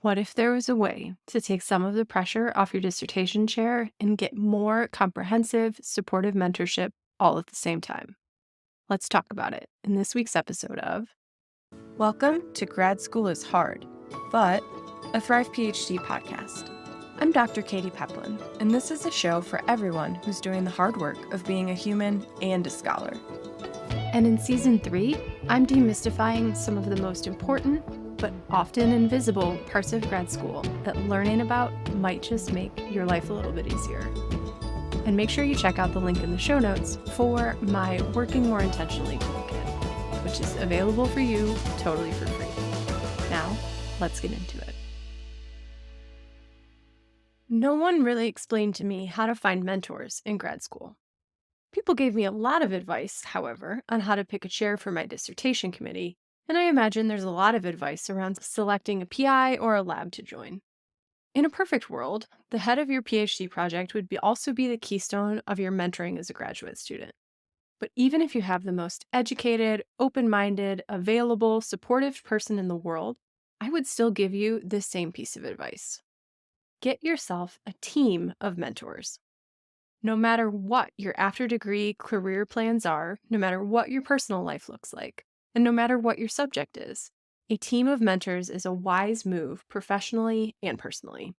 What if there was a way to take some of the pressure off your dissertation chair and get more comprehensive, supportive mentorship all at the same time? Let's talk about it in this week's episode of Welcome to Grad School is Hard, but a Thrive PhD podcast. I'm Dr. Katie Peplin, and this is a show for everyone who's doing the hard work of being a human and a scholar. And in Season 3, I'm demystifying some of the most important but often invisible parts of grad school that learning about might just make your life a little bit easier. And make sure you check out the link in the show notes for my Working More Intentionally toolkit, which is available for you totally for free. Now, let's get into it. No one really explained to me how to find mentors in grad school. People gave me a lot of advice, however, on how to pick a chair for my dissertation committee, and I imagine there's a lot of advice around selecting a PI or a lab to join. In a perfect world, the head of your PhD project would also be the keystone of your mentoring as a graduate student. But even if you have the most educated, open-minded, available, supportive person in the world, I would still give you this same piece of advice. Get yourself a team of mentors. No matter what your after-degree career plans are, no matter what your personal life looks like, and no matter what your subject is, a team of mentors is a wise move professionally and personally.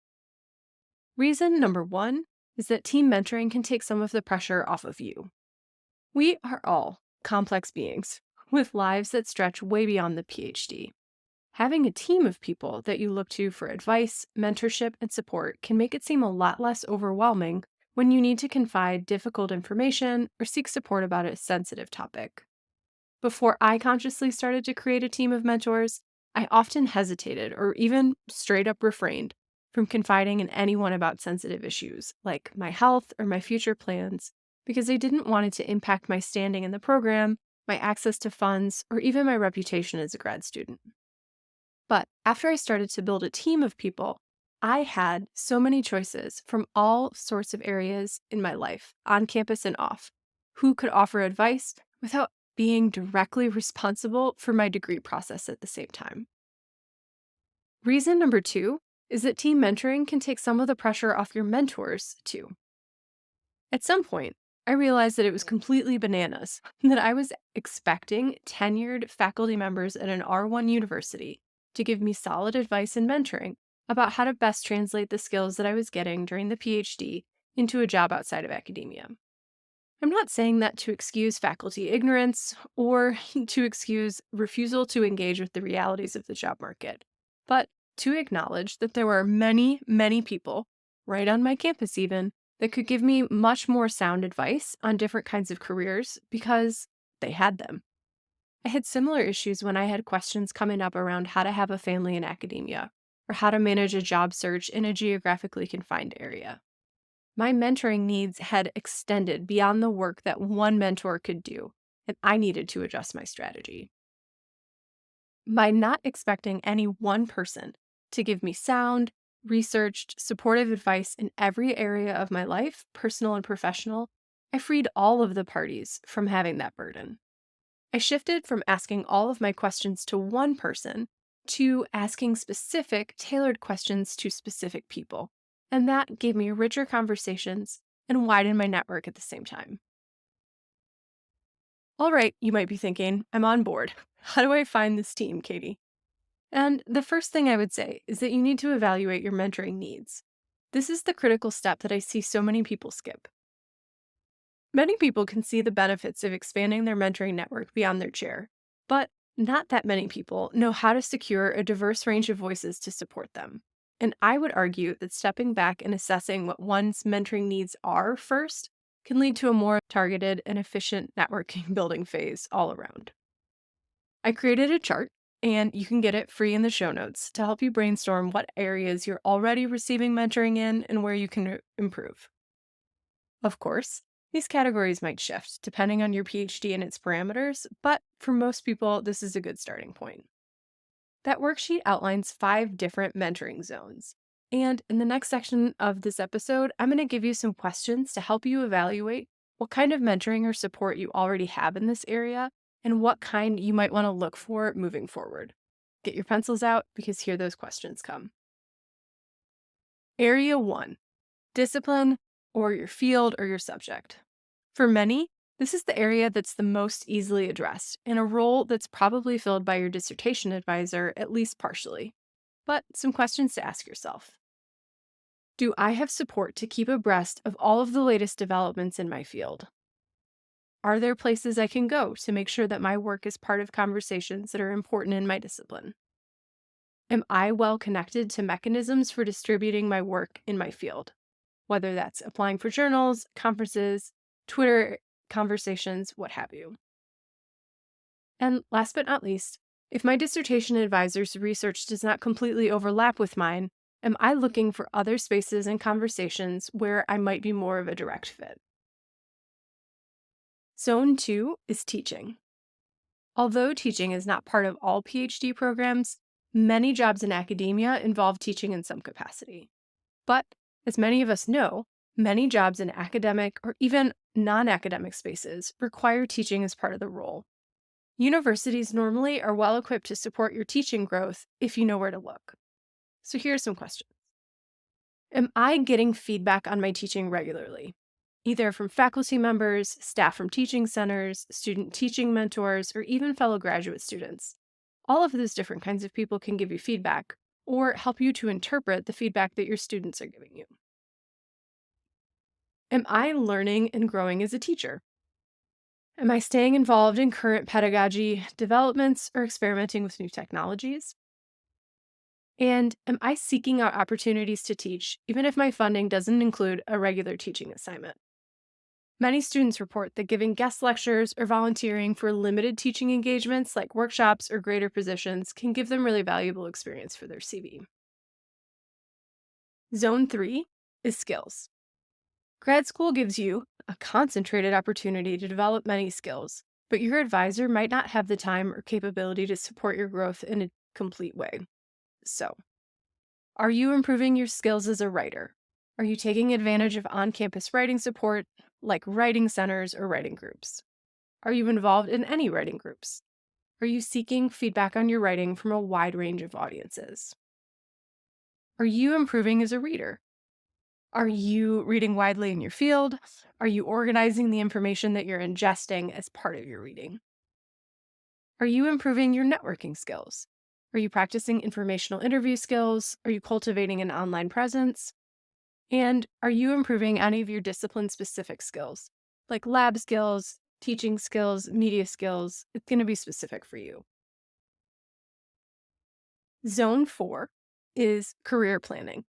Reason number 1 is that team mentoring can take some of the pressure off of you. We are all complex beings with lives that stretch way beyond the PhD. Having a team of people that you look to for advice, mentorship, and support can make it seem a lot less overwhelming when you need to confide difficult information or seek support about a sensitive topic. Before I consciously started to create a team of mentors, I often hesitated or even straight up refrained from confiding in anyone about sensitive issues like my health or my future plans because I didn't want it to impact my standing in the program, my access to funds, or even my reputation as a grad student. But after I started to build a team of people, I had so many choices from all sorts of areas in my life, on campus and off, who could offer advice without being directly responsible for my degree process at the same time. Reason number 2 is that team mentoring can take some of the pressure off your mentors, too. At some point, I realized that it was completely bananas that I was expecting tenured faculty members at an R1 university to give me solid advice and mentoring about how to best translate the skills that I was getting during the PhD into a job outside of academia. I'm not saying that to excuse faculty ignorance or to excuse refusal to engage with the realities of the job market, but to acknowledge that there were many, many people, right on my campus even, that could give me much more sound advice on different kinds of careers because they had them. I had similar issues when I had questions coming up around how to have a family in academia or how to manage a job search in a geographically confined area. My mentoring needs had extended beyond the work that one mentor could do, and I needed to adjust my strategy. By not expecting any one person to give me sound, researched, supportive advice in every area of my life, personal and professional, I freed all of the parties from having that burden. I shifted from asking all of my questions to one person to asking specific, tailored questions to specific people. And that gave me richer conversations and widened my network at the same time. All right, you might be thinking, I'm on board. How do I find this team, Katie? And the first thing I would say is that you need to evaluate your mentoring needs. This is the critical step that I see so many people skip. Many people can see the benefits of expanding their mentoring network beyond their chair, but not that many people know how to secure a diverse range of voices to support them. And I would argue that stepping back and assessing what one's mentoring needs are first can lead to a more targeted and efficient networking building phase all around. I created a chart, and you can get it free in the show notes to help you brainstorm what areas you're already receiving mentoring in and where you can improve. Of course, these categories might shift depending on your PhD and its parameters, but for most people, this is a good starting point. That worksheet outlines 5 different mentoring zones. And in the next section of this episode, I'm going to give you some questions to help you evaluate what kind of mentoring or support you already have in this area and what kind you might want to look for moving forward. Get your pencils out because here those questions come. Area 1, discipline or your field or your subject. For many, this is the area that's the most easily addressed and a role that's probably filled by your dissertation advisor, at least partially. But some questions to ask yourself. Do I have support to keep abreast of all of the latest developments in my field? Are there places I can go to make sure that my work is part of conversations that are important in my discipline? Am I well connected to mechanisms for distributing my work in my field? Whether that's applying for journals, conferences, Twitter conversations, what have you. And last but not least, if my dissertation advisor's research does not completely overlap with mine, am I looking for other spaces and conversations where I might be more of a direct fit? Zone 2 is teaching. Although teaching is not part of all PhD programs, many jobs in academia involve teaching in some capacity. But as many of us know, many jobs in academic or even non-academic spaces require teaching as part of the role. Universities normally are well equipped to support your teaching growth if you know where to look. So here are some questions. Am I getting feedback on my teaching regularly? Either from faculty members, staff from teaching centers, student teaching mentors, or even fellow graduate students. All of those different kinds of people can give you feedback or help you to interpret the feedback that your students are giving you. Am I learning and growing as a teacher? Am I staying involved in current pedagogy developments or experimenting with new technologies? And am I seeking out opportunities to teach, even if my funding doesn't include a regular teaching assignment? Many students report that giving guest lectures or volunteering for limited teaching engagements like workshops or greater positions can give them really valuable experience for their CV. Zone 3 is skills. Grad school gives you a concentrated opportunity to develop many skills, but your advisor might not have the time or capability to support your growth in a complete way. So, are you improving your skills as a writer? Are you taking advantage of on-campus writing support like writing centers or writing groups? Are you involved in any writing groups? Are you seeking feedback on your writing from a wide range of audiences? Are you improving as a reader? Are you reading widely in your field? Are you organizing the information that you're ingesting as part of your reading? Are you improving your networking skills? Are you practicing informational interview skills? Are you cultivating an online presence? And are you improving any of your discipline-specific skills, like lab skills, teaching skills, media skills? It's going to be specific for you. Zone 4 is career planning.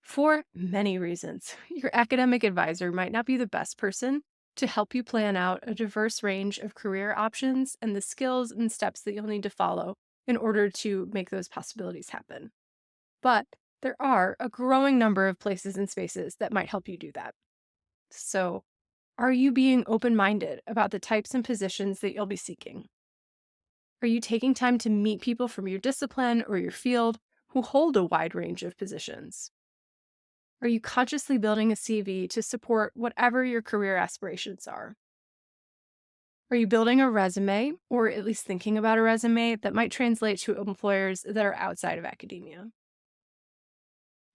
For many reasons, your academic advisor might not be the best person to help you plan out a diverse range of career options and the skills and steps that you'll need to follow in order to make those possibilities happen. But there are a growing number of places and spaces that might help you do that. So, are you being open-minded about the types and positions that you'll be seeking? Are you taking time to meet people from your discipline or your field who hold a wide range of positions? Are you consciously building a CV to support whatever your career aspirations are? Are you building a resume, or at least thinking about a resume that might translate to employers that are outside of academia?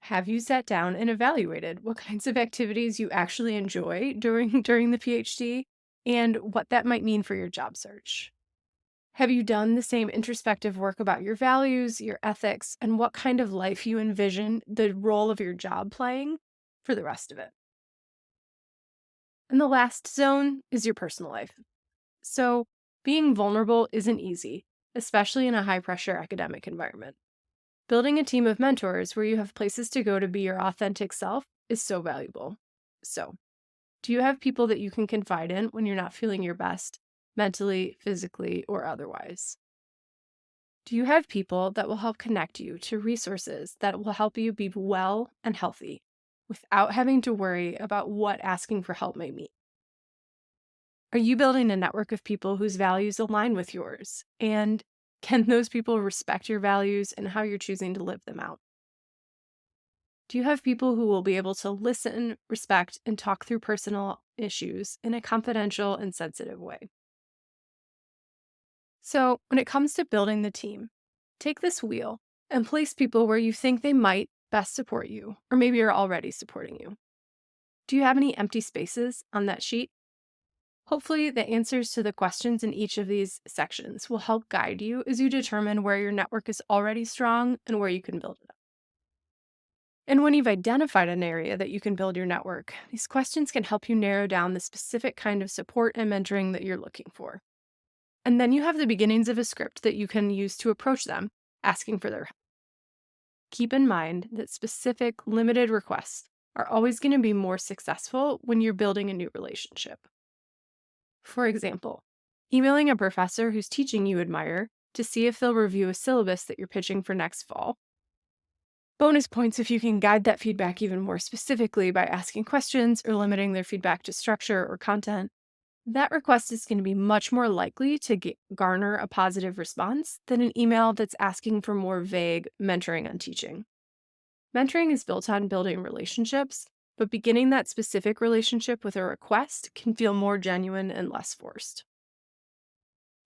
Have you sat down and evaluated what kinds of activities you actually enjoy during the PhD and what that might mean for your job search? Have you done the same introspective work about your values, your ethics, and what kind of life you envision the role of your job playing for the rest of it? And the last zone is your personal life. So, being vulnerable isn't easy, especially in a high-pressure academic environment. Building a team of mentors where you have places to go to be your authentic self is so valuable. So, do you have people that you can confide in when you're not feeling your best, mentally, physically, or otherwise? Do you have people that will help connect you to resources that will help you be well and healthy without having to worry about what asking for help may mean? Are you building a network of people whose values align with yours? And can those people respect your values and how you're choosing to live them out? Do you have people who will be able to listen, respect, and talk through personal issues in a confidential and sensitive way? So, when it comes to building the team, take this wheel and place people where you think they might best support you, or maybe are already supporting you. Do you have any empty spaces on that sheet? Hopefully, the answers to the questions in each of these sections will help guide you as you determine where your network is already strong and where you can build it up. And when you've identified an area that you can build your network, these questions can help you narrow down the specific kind of support and mentoring that you're looking for. And then you have the beginnings of a script that you can use to approach them, asking for their help. Keep in mind that specific, limited requests are always going to be more successful when you're building a new relationship. For example, emailing a professor whose teaching you admire to see if they'll review a syllabus that you're pitching for next fall. Bonus points if you can guide that feedback even more specifically by asking questions or limiting their feedback to structure or content. That request is going to be much more likely to garner a positive response than an email that's asking for more vague mentoring on teaching. Mentoring is built on building relationships, but beginning that specific relationship with a request can feel more genuine and less forced.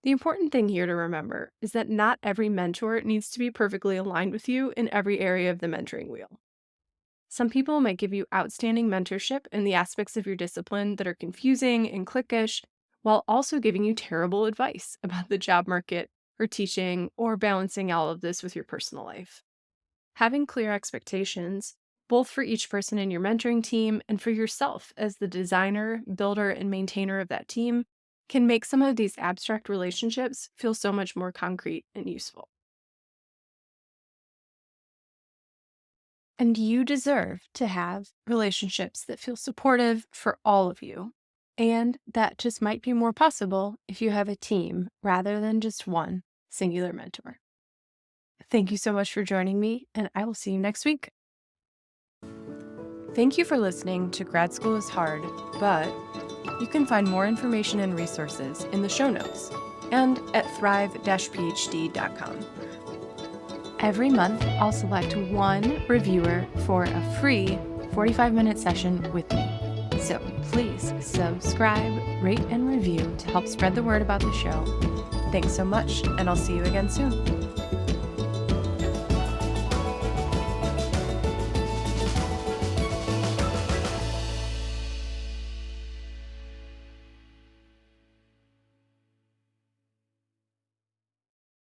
The important thing here to remember is that not every mentor needs to be perfectly aligned with you in every area of the mentoring wheel. Some people might give you outstanding mentorship in the aspects of your discipline that are confusing and cliquish, while also giving you terrible advice about the job market or teaching or balancing all of this with your personal life. Having clear expectations, both for each person in your mentoring team and for yourself as the designer, builder, and maintainer of that team, can make some of these abstract relationships feel so much more concrete and useful. And you deserve to have relationships that feel supportive for all of you. And that just might be more possible if you have a team rather than just one singular mentor. Thank you so much for joining me, and I will see you next week. Thank you for listening to Grad School is Hard, but you can find more information and resources in the show notes and at thrive-phd.com. Every month, I'll select one reviewer for a free 45-minute session with me. So please subscribe, rate, and review to help spread the word about the show. Thanks so much, and I'll see you again soon.